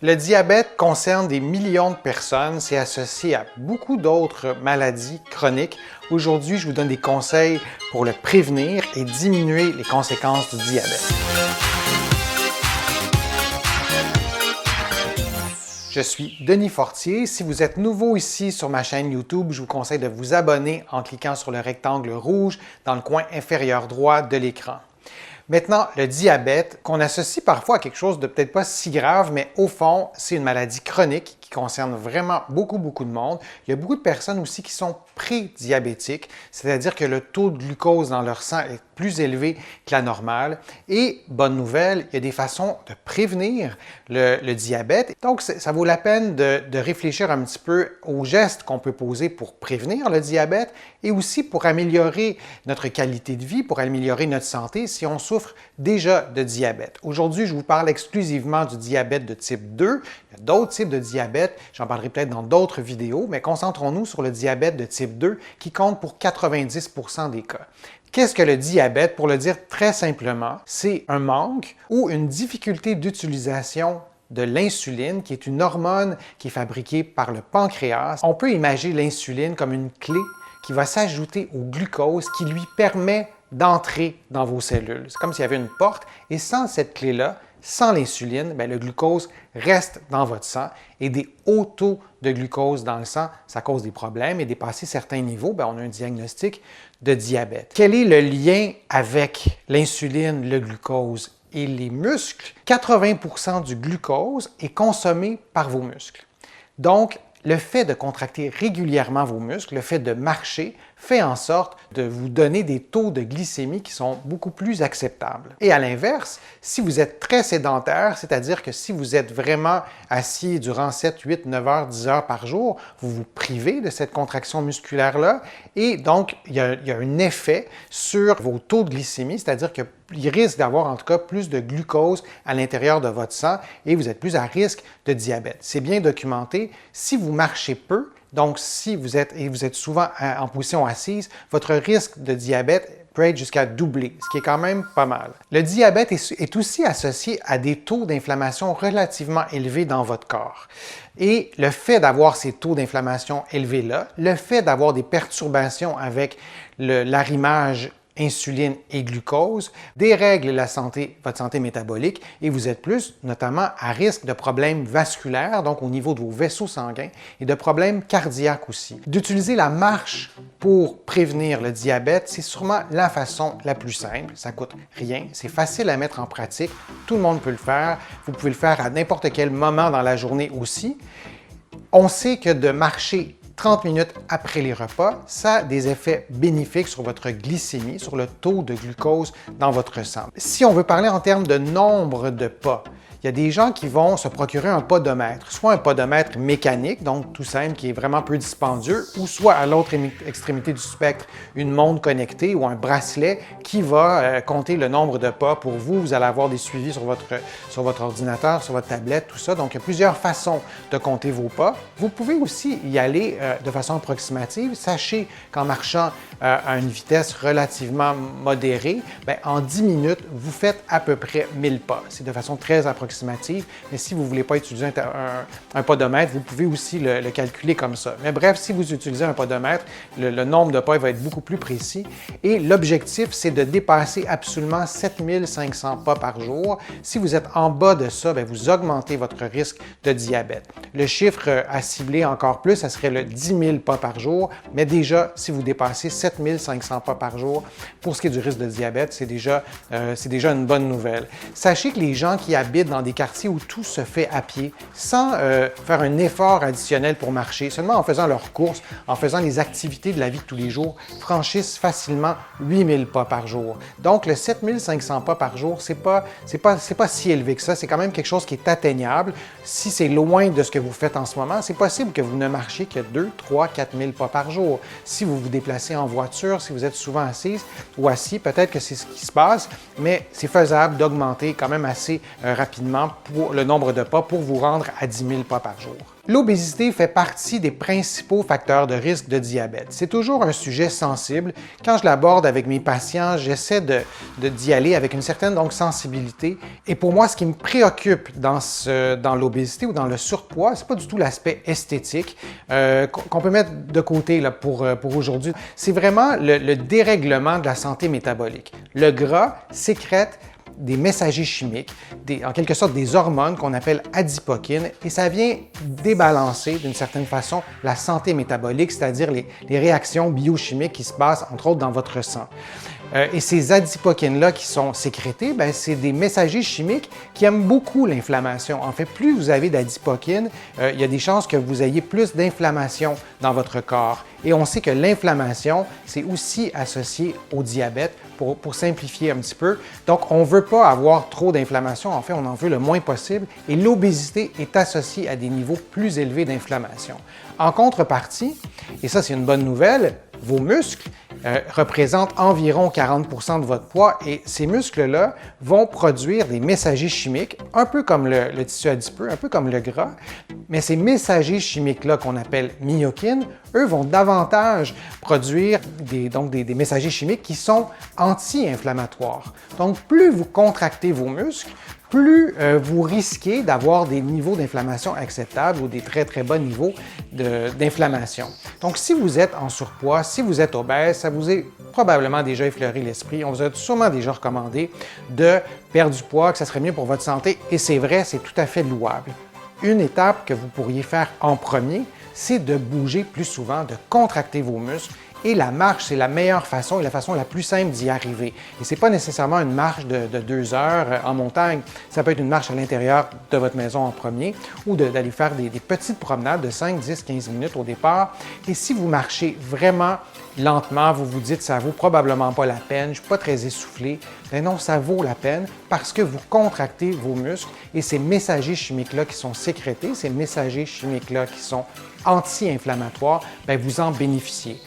Le diabète concerne des millions de personnes, c'est associé à beaucoup d'autres maladies chroniques. Aujourd'hui, je vous donne des conseils pour le prévenir et diminuer les conséquences du diabète. Je suis Denis Fortier. Si vous êtes nouveau ici sur ma chaîne YouTube, je vous conseille de vous abonner en cliquant sur le rectangle rouge dans le coin inférieur droit de l'écran. Maintenant, le diabète, qu'on associe parfois à quelque chose de peut-être pas si grave, mais au fond, c'est une maladie chronique qui concerne vraiment beaucoup de monde. Il y a beaucoup de personnes aussi qui sont prédiabétiques, c'est-à-dire que le taux de glucose dans leur sang est plus élevé que la normale. Et, bonne nouvelle, il y a des façons de prévenir le diabète. Donc, ça vaut la peine de réfléchir un petit peu aux gestes qu'on peut poser pour prévenir le diabète et aussi pour améliorer notre qualité de vie, pour améliorer notre santé si on souffre déjà de diabète. Aujourd'hui, je vous parle exclusivement du diabète de type 2. Il y a d'autres types de diabète, j'en parlerai peut-être dans d'autres vidéos, mais concentrons-nous sur le diabète de type 2 qui compte pour 90% des cas. Qu'est-ce que le diabète? Pour le dire très simplement, c'est un manque ou une difficulté d'utilisation de l'insuline, qui est une hormone qui est fabriquée par le pancréas. On peut imaginer l'insuline comme une clé qui va s'ajouter au glucose qui lui permet d'entrer dans vos cellules. C'est comme s'il y avait une porte et sans cette clé-là, sans l'insuline, le glucose reste dans votre sang et des hauts taux de glucose dans le sang, ça cause des problèmes et dépasser certains niveaux, on a un diagnostic de diabète. Quel est le lien avec l'insuline, le glucose et les muscles? 80% du glucose est consommé par vos muscles. Donc, le fait de contracter régulièrement vos muscles, le fait de marcher, fait en sorte de vous donner des taux de glycémie qui sont beaucoup plus acceptables. Et à l'inverse, si vous êtes très sédentaire, c'est-à-dire que si vous êtes vraiment assis durant 7, 8, 9 heures, 10 heures par jour, vous vous privez de cette contraction musculaire-là et donc il y a un effet sur vos taux de glycémie, c'est-à-dire qu'il risque d'avoir en tout cas plus de glucose à l'intérieur de votre sang et vous êtes plus à risque de diabète. C'est bien documenté. Si vous marchez peu, donc si vous êtes souvent en position assise, votre risque de diabète peut être jusqu'à doubler, ce qui est quand même pas mal. Le diabète est aussi associé à des taux d'inflammation relativement élevés dans votre corps. Et le fait d'avoir ces taux d'inflammation élevés-là, le fait d'avoir des perturbations avec l'arrimage insuline et glucose, dérègle votre santé métabolique et vous êtes plus, notamment, à risque de problèmes vasculaires, donc au niveau de vos vaisseaux sanguins, et de problèmes cardiaques aussi. D'utiliser la marche pour prévenir le diabète, c'est sûrement la façon la plus simple. Ça ne coûte rien, c'est facile à mettre en pratique, tout le monde peut le faire. Vous pouvez le faire à n'importe quel moment dans la journée aussi. On sait que de marcher 30 minutes après les repas, ça a des effets bénéfiques sur votre glycémie, sur le taux de glucose dans votre sang. Si on veut parler en termes de nombre de pas, il y a des gens qui vont se procurer un podomètre, soit un podomètre mécanique, donc tout simple, qui est vraiment peu dispendieux, ou soit à l'autre extrémité du spectre, une montre connectée ou un bracelet qui va compter le nombre de pas pour vous. Vous allez avoir des suivis sur votre ordinateur, sur votre tablette, tout ça. Donc, il y a plusieurs façons de compter vos pas. Vous pouvez aussi y aller de façon approximative. Sachez qu'en marchant à une vitesse relativement modérée, en 10 minutes, vous faites à peu près 1000 pas. C'est de façon très approximative, mais si vous ne voulez pas utiliser un podomètre, vous pouvez aussi le calculer comme ça. Mais bref, si vous utilisez un podomètre, le nombre de pas va être beaucoup plus précis et l'objectif, c'est de dépasser absolument 7500 pas par jour. Si vous êtes en bas de ça, vous augmentez votre risque de diabète. Le chiffre à cibler encore plus, ça serait le 10 000 pas par jour, mais déjà, si vous dépassez 7500 pas par jour, pour ce qui est du risque de diabète, c'est déjà une bonne nouvelle. Sachez que les gens qui habitent dans des quartiers où tout se fait à pied, sans faire un effort additionnel pour marcher, seulement en faisant leurs courses, en faisant les activités de la vie de tous les jours, franchissent facilement 8000 pas par jour. Donc, le 7500 pas par jour, c'est pas si élevé que ça, c'est quand même quelque chose qui est atteignable. Si c'est loin de ce que vous faites en ce moment, c'est possible que vous ne marchiez que 2, 3, 4000 pas par jour. Si vous vous déplacez en voiture, si vous êtes souvent assise ou assis, peut-être que c'est ce qui se passe, mais c'est faisable d'augmenter quand même assez rapidement rapidement le nombre de pas pour vous rendre à 10 000 pas par jour. L'obésité fait partie des principaux facteurs de risque de diabète. C'est toujours un sujet sensible. Quand je l'aborde avec mes patients, j'essaie d'y aller avec une certaine sensibilité. Et pour moi, ce qui me préoccupe dans l'obésité ou dans le surpoids, c'est pas du tout l'aspect esthétique qu'on peut mettre de côté là, pour aujourd'hui. C'est vraiment le dérèglement de la santé métabolique. Le gras sécrète des messagers chimiques, en quelque sorte des hormones qu'on appelle adipokines, et ça vient débalancer d'une certaine façon la santé métabolique, c'est-à-dire les réactions biochimiques qui se passent entre autres dans votre sang. Et ces adipokines-là qui sont sécrétées, c'est des messagers chimiques qui aiment beaucoup l'inflammation. En fait, plus vous avez d'adipokines, il y a des chances que vous ayez plus d'inflammation dans votre corps. Et on sait que l'inflammation, c'est aussi associé au diabète, pour simplifier un petit peu. Donc, on ne veut pas avoir trop d'inflammation. En fait, on en veut le moins possible. Et l'obésité est associée à des niveaux plus élevés d'inflammation. En contrepartie, et ça, c'est une bonne nouvelle, vos muscles représentent environ 40 % de votre poids et ces muscles-là vont produire des messagers chimiques, un peu comme le tissu adipeux, un peu comme le gras, mais ces messagers chimiques-là qu'on appelle myokines, eux vont davantage produire des messagers chimiques qui sont anti-inflammatoires. Donc, plus vous contractez vos muscles, plus vous risquez d'avoir des niveaux d'inflammation acceptables ou des très, très bas niveaux d'inflammation. Donc, si vous êtes en surpoids, si vous êtes obèse, ça vous est probablement déjà effleuré l'esprit. On vous a sûrement déjà recommandé de perdre du poids, que ça serait mieux pour votre santé, et c'est vrai, c'est tout à fait louable. Une étape que vous pourriez faire en premier, c'est de bouger plus souvent, de contracter vos muscles. Et la marche, c'est la meilleure façon et la façon la plus simple d'y arriver. Et ce n'est pas nécessairement une marche de 2 heures en montagne. Ça peut être une marche à l'intérieur de votre maison en premier ou d'aller faire des petites promenades de 5, 10, 15 minutes au départ. Et si vous marchez vraiment lentement, vous vous dites « ça vaut probablement pas la peine, je ne suis pas très essoufflé », bien non, ça vaut la peine parce que vous contractez vos muscles et ces messagers chimiques-là qui sont sécrétés, ces messagers chimiques-là qui sont anti-inflammatoires, bien, vous en bénéficiez.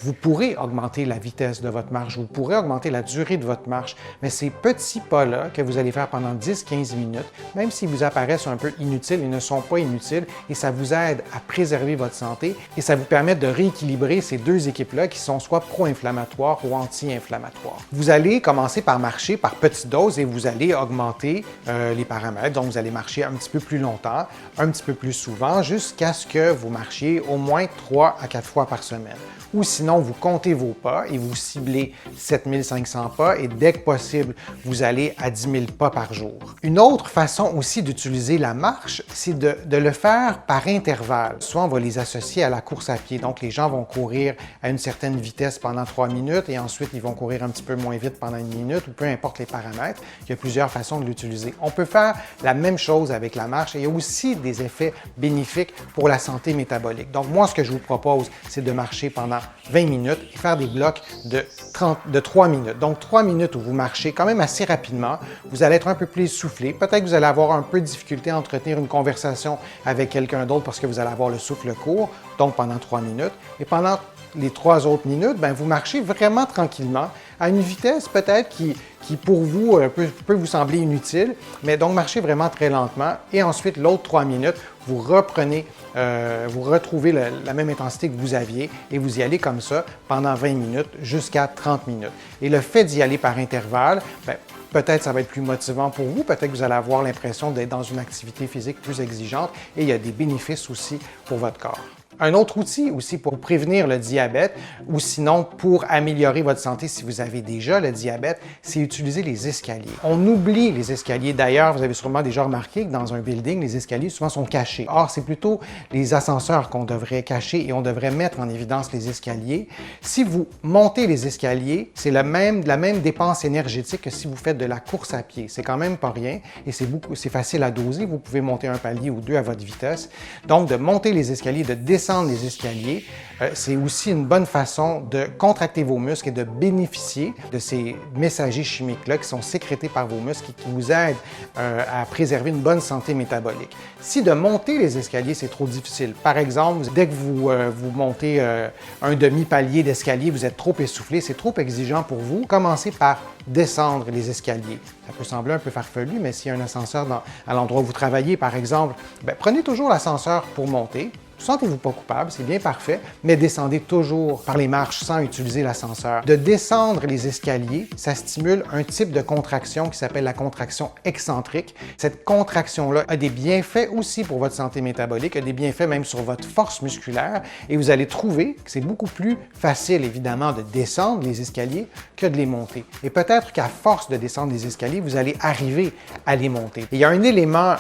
Vous pourrez augmenter la vitesse de votre marche, vous pourrez augmenter la durée de votre marche, mais ces petits pas-là que vous allez faire pendant 10-15 minutes, même s'ils vous apparaissent un peu inutiles, ils ne sont pas inutiles et ça vous aide à préserver votre santé et ça vous permet de rééquilibrer ces deux équipes-là qui sont soit pro-inflammatoires ou anti-inflammatoires. Vous allez commencer par marcher par petites doses et vous allez augmenter les paramètres, donc vous allez marcher un petit peu plus longtemps, un petit peu plus souvent, jusqu'à ce que vous marchiez au moins 3 à 4 fois par semaine. Ou sinon, vous comptez vos pas et vous ciblez 7500 pas et dès que possible, vous allez à 10 000 pas par jour. Une autre façon aussi d'utiliser la marche, c'est de le faire par intervalle. Souvent, on va les associer à la course à pied. Donc, les gens vont courir à une certaine vitesse pendant 3 minutes et ensuite, ils vont courir un petit peu moins vite pendant 1 minute ou peu importe les paramètres. Il y a plusieurs façons de l'utiliser. On peut faire la même chose avec la marche et il y a aussi des effets bénéfiques pour la santé métabolique. Donc, moi, ce que je vous propose, c'est de marcher pendant 20 minutes et faire des blocs de 3 minutes. Donc, 3 minutes où vous marchez quand même assez rapidement. Vous allez être un peu plus essoufflé. Peut-être que vous allez avoir un peu de difficulté à entretenir une conversation avec quelqu'un d'autre parce que vous allez avoir le souffle court, donc pendant 3 minutes. Et pendant les 3 autres minutes, bien, vous marchez vraiment tranquillement à une vitesse peut-être qui pour vous peut vous sembler inutile, mais donc marchez vraiment très lentement. Et ensuite, l'autre 3 minutes, vous reprenez, vous retrouvez la même intensité que vous aviez et vous y allez comme ça pendant 20 minutes jusqu'à 30 minutes. Et le fait d'y aller par intervalle, bien, peut-être ça va être plus motivant pour vous, peut-être que vous allez avoir l'impression d'être dans une activité physique plus exigeante et il y a des bénéfices aussi pour votre corps. Un autre outil aussi pour prévenir le diabète ou sinon pour améliorer votre santé si vous avez déjà le diabète, c'est utiliser les escaliers. On oublie les escaliers. D'ailleurs, vous avez sûrement déjà remarqué que dans un building, les escaliers souvent sont cachés. Or, c'est plutôt les ascenseurs qu'on devrait cacher et on devrait mettre en évidence les escaliers. Si vous montez les escaliers, c'est la même dépense énergétique que si vous faites de la course à pied. C'est quand même pas rien et c'est facile à doser. Vous pouvez monter un palier ou deux à votre vitesse. Donc, de monter les escaliers, de descendre descendre les escaliers, c'est aussi une bonne façon de contracter vos muscles et de bénéficier de ces messagers chimiques-là qui sont sécrétés par vos muscles et qui vous aident à préserver une bonne santé métabolique. Si de monter les escaliers, c'est trop difficile, par exemple, dès que vous montez un demi-palier d'escalier, vous êtes trop essoufflé, c'est trop exigeant pour vous, commencez par descendre les escaliers. Ça peut sembler un peu farfelu, mais s'il y a un ascenseur à l'endroit où vous travaillez, par exemple, prenez toujours l'ascenseur pour monter. Sentez-vous pas coupable, c'est bien parfait, mais descendez toujours par les marches sans utiliser l'ascenseur. De descendre les escaliers, ça stimule un type de contraction qui s'appelle la contraction excentrique. Cette contraction-là a des bienfaits aussi pour votre santé métabolique, a des bienfaits même sur votre force musculaire, et vous allez trouver que c'est beaucoup plus facile, évidemment, de descendre les escaliers que de les monter. Et peut-être qu'à force de descendre les escaliers, vous allez arriver à les monter. Et il y a un élément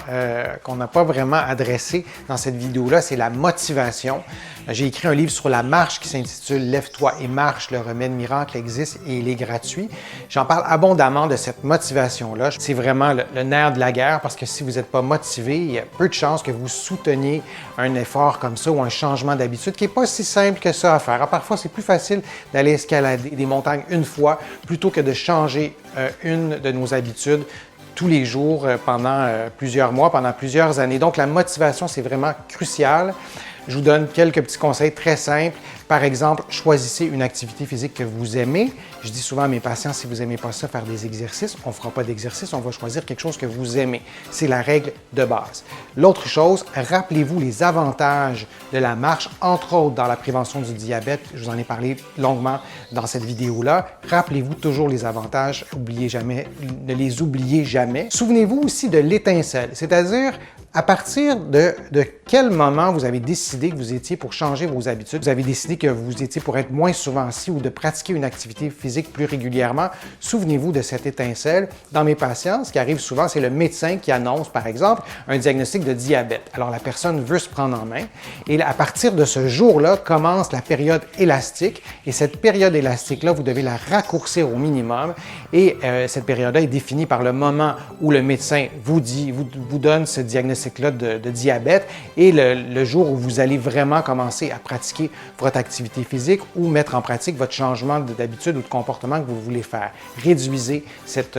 qu'on n'a pas vraiment adressé dans cette vidéo-là, c'est la motivation. J'ai écrit un livre sur la marche qui s'intitule « Lève-toi et marche, le remède miracle existe et il est gratuit ». J'en parle abondamment de cette motivation-là. C'est vraiment le nerf de la guerre parce que si vous n'êtes pas motivé, il y a peu de chances que vous souteniez un effort comme ça ou un changement d'habitude qui n'est pas si simple que ça à faire. Alors, parfois, c'est plus facile d'aller escalader des montagnes une fois plutôt que de changer une de nos habitudes tous les jours pendant plusieurs mois, pendant plusieurs années. Donc, la motivation, c'est vraiment crucial. Je vous donne quelques petits conseils très simples. Par exemple, choisissez une activité physique que vous aimez. Je dis souvent à mes patients, si vous n'aimez pas ça, faire des exercices, on ne fera pas d'exercice, on va choisir quelque chose que vous aimez. C'est la règle de base. L'autre chose, rappelez-vous les avantages de la marche, entre autres dans la prévention du diabète. Je vous en ai parlé longuement dans cette vidéo-là. Rappelez-vous toujours les avantages, ne les oubliez jamais. Souvenez-vous aussi de l'étincelle, c'est-à-dire à partir de quel moment vous avez décidé que vous étiez pour changer vos habitudes, vous avez décidé que vous étiez pour être moins souvent assis ou de pratiquer une activité physique plus régulièrement, souvenez-vous de cette étincelle. Dans mes patients, ce qui arrive souvent, c'est le médecin qui annonce, par exemple, un diagnostic de diabète. Alors, la personne veut se prendre en main et à partir de ce jour-là commence la période élastique et cette période élastique-là, vous devez la raccourcir au minimum et cette période-là est définie par le moment où le médecin vous donne ce diagnostic-là de diabète et le jour où vous allez vraiment commencer à pratiquer votre activité physique ou mettre en pratique votre changement d'habitude ou de comportement que vous voulez faire. Réduisez cette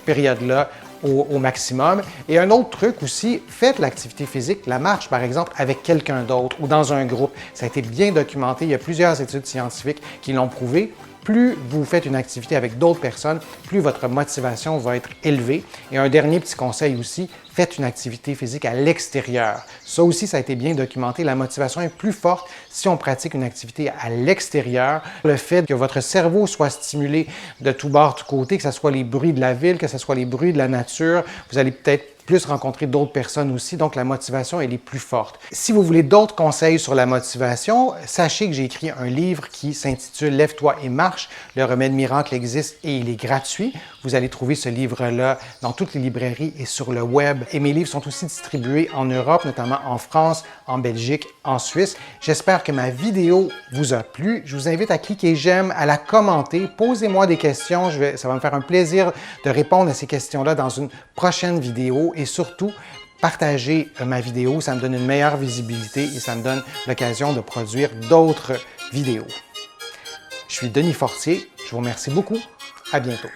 période-là au maximum. Et un autre truc aussi, faites l'activité physique, la marche par exemple, avec quelqu'un d'autre ou dans un groupe. Ça a été bien documenté, il y a plusieurs études scientifiques qui l'ont prouvé. Plus vous faites une activité avec d'autres personnes, plus votre motivation va être élevée. Et un dernier petit conseil aussi, faites une activité physique à l'extérieur. Ça aussi, ça a été bien documenté. La motivation est plus forte si on pratique une activité à l'extérieur. Le fait que votre cerveau soit stimulé de tous bords, tous côtés, que ce soit les bruits de la ville, que ce soit les bruits de la nature, vous allez peut-être plus rencontrer d'autres personnes aussi, donc la motivation, elle est plus forte. Si vous voulez d'autres conseils sur la motivation, sachez que j'ai écrit un livre qui s'intitule « Lève-toi et marche, le remède miracle existe et il est gratuit ». Vous allez trouver ce livre-là dans toutes les librairies et sur le web. Et mes livres sont aussi distribués en Europe, notamment en France, en Belgique, en Suisse. J'espère que ma vidéo vous a plu. Je vous invite à cliquer j'aime, à la commenter. Posez-moi des questions. Ça va me faire un plaisir de répondre à ces questions-là dans une prochaine vidéo. Et surtout, partagez ma vidéo. Ça me donne une meilleure visibilité et ça me donne l'occasion de produire d'autres vidéos. Je suis Denis Fortier. Je vous remercie beaucoup. À bientôt.